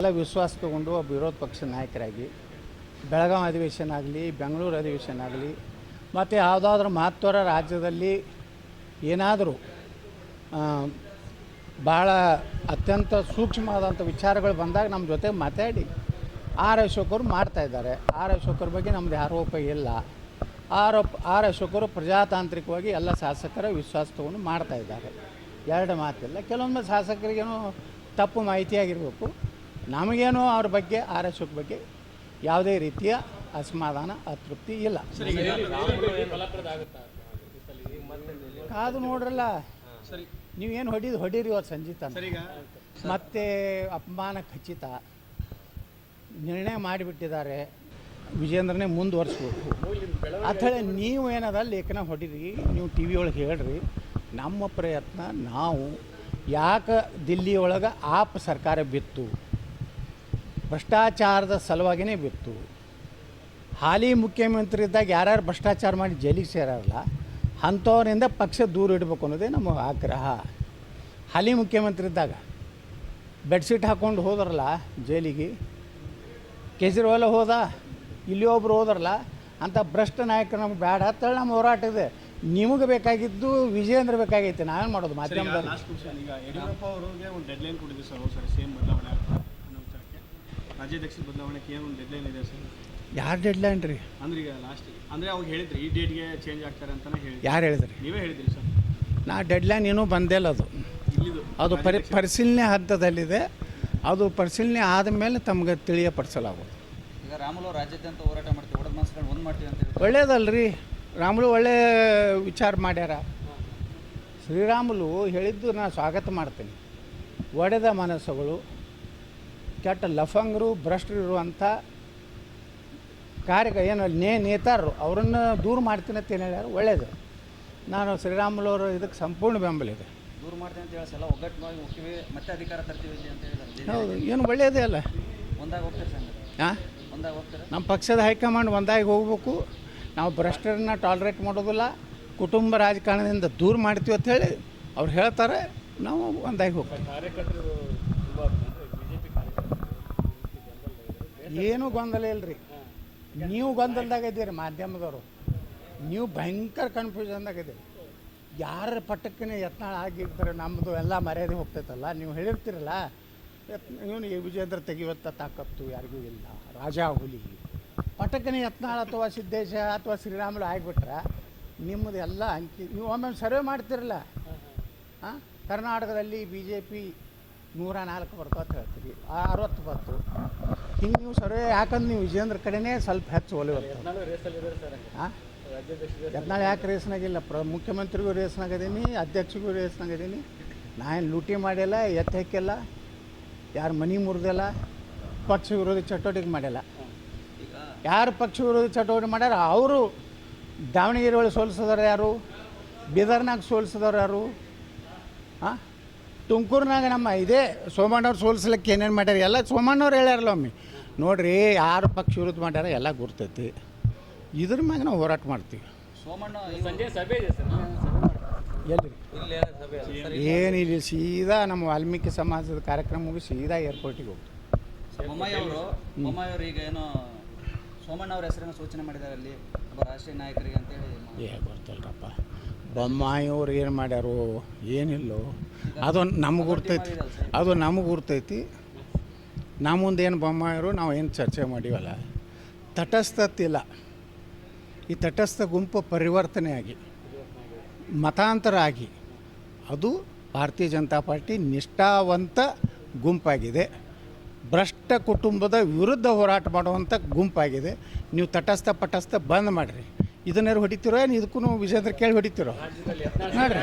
ಎಲ್ಲ ವಿಶ್ವಾಸ ತಗೊಂಡು ಒಬ್ಬ ವಿರೋಧ ಪಕ್ಷದ ನಾಯಕರಾಗಿ ಬೆಳಗಾವಿ ಅಧಿವೇಶನ ಆಗಲಿ, ಬೆಂಗಳೂರು ಅಧಿವೇಶನ ಆಗಲಿ, ಮತ್ತು ಯಾವುದಾದ್ರೂ ಮಹತ್ವರ ರಾಜ್ಯದಲ್ಲಿ ಏನಾದರೂ ಭಾಳ ಅತ್ಯಂತ ಸೂಕ್ಷ್ಮವಾದಂಥ ವಿಚಾರಗಳು ಬಂದಾಗ ನಮ್ಮ ಜೊತೆ ಮಾತಾಡಿ ಆರ್ ಅಶೋಕರು ಮಾಡ್ತಾಯಿದ್ದಾರೆ. ಆರ್ ಅಶೋಕರ ಬಗ್ಗೆ ನಮ್ಮದು ಆರೋಪ ಇಲ್ಲ. ಆರ್ ಅಶೋಕರು ಪ್ರಜಾತಾಂತ್ರಿಕವಾಗಿ ಎಲ್ಲ ಶಾಸಕರ ವಿಶ್ವಾಸ ತೊಗೊಂಡು ಮಾಡ್ತಾಯಿದ್ದಾರೆ. ಎರಡು ಮಾತಿಲ್ಲ. ಕೆಲವೊಮ್ಮೆ ಶಾಸಕರಿಗೇನೋ ತಪ್ಪು ಮಾಹಿತಿಯಾಗಿರಬೇಕು. ನಮಗೇನೋ ಅವ್ರ ಬಗ್ಗೆ ಆರ್ ಅಶೋಕ್ ಬಗ್ಗೆ ಯಾವುದೇ ರೀತಿಯ ಅಸಮಾಧಾನ, ಅತೃಪ್ತಿ ಇಲ್ಲ. ಕಾದು ನೋಡ್ರಲ್ಲ, ನೀವೇನು ಹೊಡೀರಿ ಇವತ್ತು ಸಂಜೆ ತನಕ. ಮತ್ತೆ ಅಪಮಾನ ಖಚಿತ ನಿರ್ಣಯ ಮಾಡಿಬಿಟ್ಟಿದ್ದಾರೆ. ವಿಜೇಂದ್ರನೇ ಮುಂದುವರಿಸ್ಬೇಕು ಅಂಥೇಳಿ ನೀವು ಏನದ ಲೇಖನ ಹೊಡೀರಿ, ನೀವು ಟಿ ವಿ ಒಳಗೆ ಹೇಳ್ರಿ. ನಮ್ಮ ಪ್ರಯತ್ನ ನಾವು ಯಾಕೆ ದಿಲ್ಲಿ ಒಳಗೆ ಆಪ್ ಸರ್ಕಾರ ಬಿತ್ತು, ಭ್ರಷ್ಟಾಚಾರದ ಸಲುವಾಗಿಯೇ ಬಿತ್ತು. ಹಾಲಿ ಮುಖ್ಯಮಂತ್ರಿ ಇದ್ದಾಗ ಯಾರ್ಯಾರು ಭ್ರಷ್ಟಾಚಾರ ಮಾಡಿ ಜೈಲಿಗೆ ಸೇರಲ್ಲ ಅಂಥವ್ರಿಂದ ಪಕ್ಷ ದೂರ ಇಡಬೇಕು ಅನ್ನೋದೇ ನಮ್ಮ ಆಗ್ರಹ. ಹಾಲಿ ಮುಖ್ಯಮಂತ್ರಿ ಇದ್ದಾಗ ಬೆಡ್ಶೀಟ್ ಹಾಕ್ಕೊಂಡು ಹೋದ್ರಲ್ಲ ಜೈಲಿಗೆ, ಕೇಜ್ರಿವಾಲ್ ಹೋದ, ಇಲ್ಲಿ ಒಬ್ರು ಹೋದ್ರಲ್ಲ, ಅಂಥ ಭ್ರಷ್ಟ ನಾಯಕರು ನಮ್ಗೆ ಬೇಡ ಅಂತೇಳಿ ನಮ್ಮ ಹೋರಾಟ ಇದೆ. ನಿಮಗೆ ಬೇಕಾಗಿದ್ದು ವಿಜೇಂದ್ರ ಬೇಕಾಗೈತೆ, ನಾವೇನು ಮಾಡೋದು ಮಾಧ್ಯಮದಲ್ಲಿ. ಈಗ ಯಡಿಯೂರಪ್ಪ ಅವರಿಗೆ ಒಂದು ಡೆಡ್ಲೈನ್ ಕೊಟ್ಟಿದೆ ಸರ್, ಸರ್ ಸೇಮ್ ಬದಲಾವಣೆ ಅನ್ನೋ ವಿಚಾರಕ್ಕೆ ರಾಜ್ಯಾಧ್ಯಕ್ಷ ಬದಲಾವಣೆಗೆ ಏನು ಒಂದು ಡೆಡ್ಲೈನ್ ಇದೆ ಸರ್? ಯಾರು ಡೆಡ್ಲೈನ್ ರೀ? ಅಂದ್ರೆ ಈಗ ಲಾಸ್ಟ್ ಅಂದರೆ ಅವ್ರು ಹೇಳಿದ್ರಿ ಈ ಡೇಟ್ಗೆ ಚೇಂಜ್ ಆಗ್ತಾರೆ ಅಂತಲೇ ಹೇಳಿ. ಯಾರು ಹೇಳಿದ್ರಿ? ನೀವೇ ಹೇಳಿದ್ರಿ ಸರ್. ನಾ ಡೆಡ್ಲೈನ್ ಏನೂ ಬಂದೇ ಇಲ್ಲ. ಅದು ಪರಿಶೀಲನೆ ಹಂತದಲ್ಲಿದೆ. ಅದು ಪರಿಶೀಲನೆ ಆದಮೇಲೆ ತಮಗೆ ತಿಳಿಯಪಡಿಸಲಾಗೋದು. ಈಗ ರಾಮುಲು ರಾಜ್ಯಾದ್ಯಂತ ಹೋರಾಟ ಮಾಡ್ತೀವಿ, ಒಡೆದ ಮನಸ್ಸುಗಳು ಒಂದು ಮಾಡ್ತೀವಿ ಅಂತ ಹೇಳಿ. ಒಳ್ಳೇದಲ್ರಿ, ರಾಮುಲು ಒಳ್ಳೆ ವಿಚಾರ ಮಾಡ್ಯಾರ. ಶ್ರೀರಾಮುಲು ಹೇಳಿದ್ದು ನಾನು ಸ್ವಾಗತ ಮಾಡ್ತೀನಿ. ಒಡೆದ ಮನಸ್ಸುಗಳು, ಕೆಟ್ಟ ಲಫಂಗರು, ಭ್ರಷ್ಟರು ಇರುವಂಥ ಏನು ನೇತಾರರು ಅವರನ್ನು ದೂರ ಮಾಡ್ತೀನಿ ಅಂತ ಏನು ಹೇಳ್ಯಾರ, ಒಳ್ಳೆಯದು. ನಾನು ಶ್ರೀರಾಮುಲು ಅವರು ಇದಕ್ಕೆ ಸಂಪೂರ್ಣ ಬೆಂಬಲ ಇದೆ. ದೂರ ಮಾಡ್ತೀನಿ ಅಂತ ಹೇಳಿ ಎಲ್ಲ ಒಗ್ಗಟ್ಟು ಹೋಗ್ತೀವಿ, ಮತ್ತೆ ಅಧಿಕಾರ ತರ್ತೀವಿ ಅಂತ ಹೇಳಿದ್ದಾರೆ. ಹೌದು, ಏನು ಒಳ್ಳೆಯದೇ ಅಲ್ಲ. ಒಂದಾಗಿ ಹೋಗ್ತಾರೆ ಸಂಘ, ಹಾಂ, ಒಂದಾಗಿ ಹೋಗ್ತಾರೆ. ನಮ್ಮ ಪಕ್ಷದ ಹೈಕಮಾಂಡ್ ಒಂದಾಗಿ ಹೋಗ್ಬೇಕು. ನಾವು ಭ್ರಷ್ಟರನ್ನ ಟಾಲರೇಟ್ ಮಾಡೋದಿಲ್ಲ, ಕುಟುಂಬ ರಾಜಕಾರಣದಿಂದ ದೂರ ಮಾಡ್ತೀವಿ ಅಂತ ಹೇಳಿ ಅವ್ರು ಹೇಳ್ತಾರೆ. ನಾವು ಒಂದಾಗಿ ಹೋಗ್ತೀವಿ. ಏನೂ ಗೊಂದಲ ಇಲ್ಲರಿ. ನೀವು ಗೊಂದಲದಾಗ ಇದ್ದೀರಿ, ಮಾಧ್ಯಮದವರು. ನೀವು ಭಯಂಕರ ಕನ್ಫ್ಯೂಷನ್ದಾಗ ಇದ್ದೀರಿ. ಯಾರ ಪಟ್ಟಕ್ಕೇ ಯತ್ನಾಳ ಆಗಿರ್ತಾರೆ ನಮ್ಮದು ಎಲ್ಲ ಮರ್ಯಾದೆ ಹೋಗ್ತೈತಲ್ಲ. ನೀವು ಹೇಳಿರ್ತೀರಲ್ಲ, ಇವನು ವಿಜೇಂದ್ರ ತೆಗೆಯುವಂಥ ತಾಕತ್ತು ಯಾರಿಗೂ ಇಲ್ಲ, ರಾಜಾ ಹುಲಿ. ಪಟ್ಟಕ್ಕನೆ ಯತ್ನಾಳ ಅಥವಾ ಸಿದ್ದೇಶ ಅಥವಾ ಶ್ರೀರಾಮುಲು ಆಗಿಬಿಟ್ರೆ ನಿಮ್ಮದು ಎಲ್ಲ ಅಂಕಿ. ನೀವು ಒಮ್ಮೆ ಸರ್ವೆ ಮಾಡ್ತಿರಲ್ಲ, ಹಾಂ, ಕರ್ನಾಟಕದಲ್ಲಿ BJP 104 ಬರ್ತಾವ ಅಂತ ಹೇಳ್ತೀರಿ, 60 ಬಂತು. ಹಿಂಗೆ ನೀವು ಸರ್ವೆ ಯಾಕಂದ್ರೆ ನೀವು ವಿಜೇಂದ್ರ ಕಡೆನೇ ಸ್ವಲ್ಪ ಹೆಚ್ಚು ಒಲೆ ಬರ್ತಾರೆ. ಹಾಂ, ಯತ್ನಾಳ್ ಯಾಕೆ ರೇಸ್ನಾಗಿಲ್ಲ? ಮುಖ್ಯಮಂತ್ರಿಗೂ ರೇಸ್ನಾಗದೀನಿ, ಅಧ್ಯಕ್ಷಗೂ ರೇಸ್ನಾಗದೀನಿ. ನಾನು ಲೂಟಿ ಮಾಡಿಲ್ಲ, ಎತ್ತ ಹಾಕಿಲ್ಲ, ಯಾರು ಮನೆ ಮುರಿದಿಲ್ಲ, ಪಕ್ಷ ವಿರೋಧಿ ಚಟುವಟಿಕೆ ಮಾಡಿಲ್ಲ. ಯಾರು ಪಕ್ಷ ವಿರೋಧಿ ಚಟುವಟಿಕೆ ಮಾಡ್ಯಾರ ಅವರು ದಾವಣಗೆರೆ ಒಳಗೆ ಸೋಲಿಸಿದವ್ರು ಯಾರು? ಬೀದರ್ನಾಗ ಸೋಲಿಸಿದವ್ರು ಯಾರು? ಹಾಂ, ತುಮಕೂರಿನಾಗ ನಮ್ಮ ಇದೇ ಸೋಮಣ್ಣವ್ರು ಸೋಲಿಸ್ಲಿಕ್ಕೆ ಏನೇನು ಮಾಡ್ಯಾರ ಎಲ್ಲ ಸೋಮಣ್ಣವ್ರು ಹೇಳ್ಯಾರಲ್ಲ ಒಮ್ಮೆ. ನೋಡಿರಿ, ಯಾರು ಪಕ್ಷ ವಿರೋಧ ಮಾಡ್ಯಾರ ಎಲ್ಲ ಗುರ್ತೈತಿ. ಇದ್ರ ಮ್ಯಾಗ ನಾವು ಹೋರಾಟ ಮಾಡ್ತೀವಿ. ಸೋಮಣ್ಣ ಎಲ್ಲಿ ಏನಿಲ್ಲ, ಸೀದಾ ನಮ್ಮ ವಾಲ್ಮೀಕಿ ಸಮಾಜದ ಕಾರ್ಯಕ್ರಮ ಮುಗಿಸಿ ಸೀದಾ ಏರ್ಪೋರ್ಟಿಗೆ ಹೋಗ್ತೀವಿ. ಬೊಮ್ಮಾಯಿ ಅವರು ಈಗ ಏನೋ ಸೋಮಣ್ಣ ಅವ್ರ ಹೆಸರನ್ನು ಸೂಚನೆ ಮಾಡಿದ್ದಾರೆ ಅಲ್ಲಿ ಒಬ್ಬ ರಾಷ್ಟ್ರೀಯ ನಾಯಕರಿಗೆ ಅಂತೇಳಿ. ಗೊತ್ತಲ್ರಪ್ಪ, ಬೊಮ್ಮಾಯಿ ಅವ್ರು ಏನು ಮಾಡ್ಯಾರೋ ಏನಿಲ್ಲೋ ಅದು ನಮಗೆ ಗುರ್ತೈತಿ. ಅದು ನಮಗೆ ಗುರ್ತೈತಿ. ನಮ್ಮ ಮುಂದೇನು ಬೊಮ್ಮಾಯಿರು ನಾವು ಏನು ಚರ್ಚೆ ಮಾಡೀವಲ್ಲ, ತಟಸ್ಥತಿಲ್ಲ. ಈ ತಟಸ್ಥ ಗುಂಪು ಪರಿವರ್ತನೆ ಆಗಿ ಮತಾಂತರ ಆಗಿ ಅದು ಭಾರತೀಯ ಜನತಾ ಪಾರ್ಟಿ ನಿಷ್ಠಾವಂತ ಗುಂಪಾಗಿದೆ. ಭ್ರಷ್ಟ ಕುಟುಂಬದ ವಿರುದ್ಧ ಹೋರಾಟ ಮಾಡುವಂಥ ಗುಂಪಾಗಿದೆ. ನೀವು ತಟಸ್ಥ ಪಟಸ್ಥ ಬಂದ್ ಮಾಡಿರಿ. ಇದನ್ನೇರು ಹೊಡಿತಿರೋ ಏನು ಇದಕ್ಕೂ ವಿಜೇಂದ್ರ ಕೇಳಿ ಹೊಡಿತಿರೋ ನೋಡಿರಿ.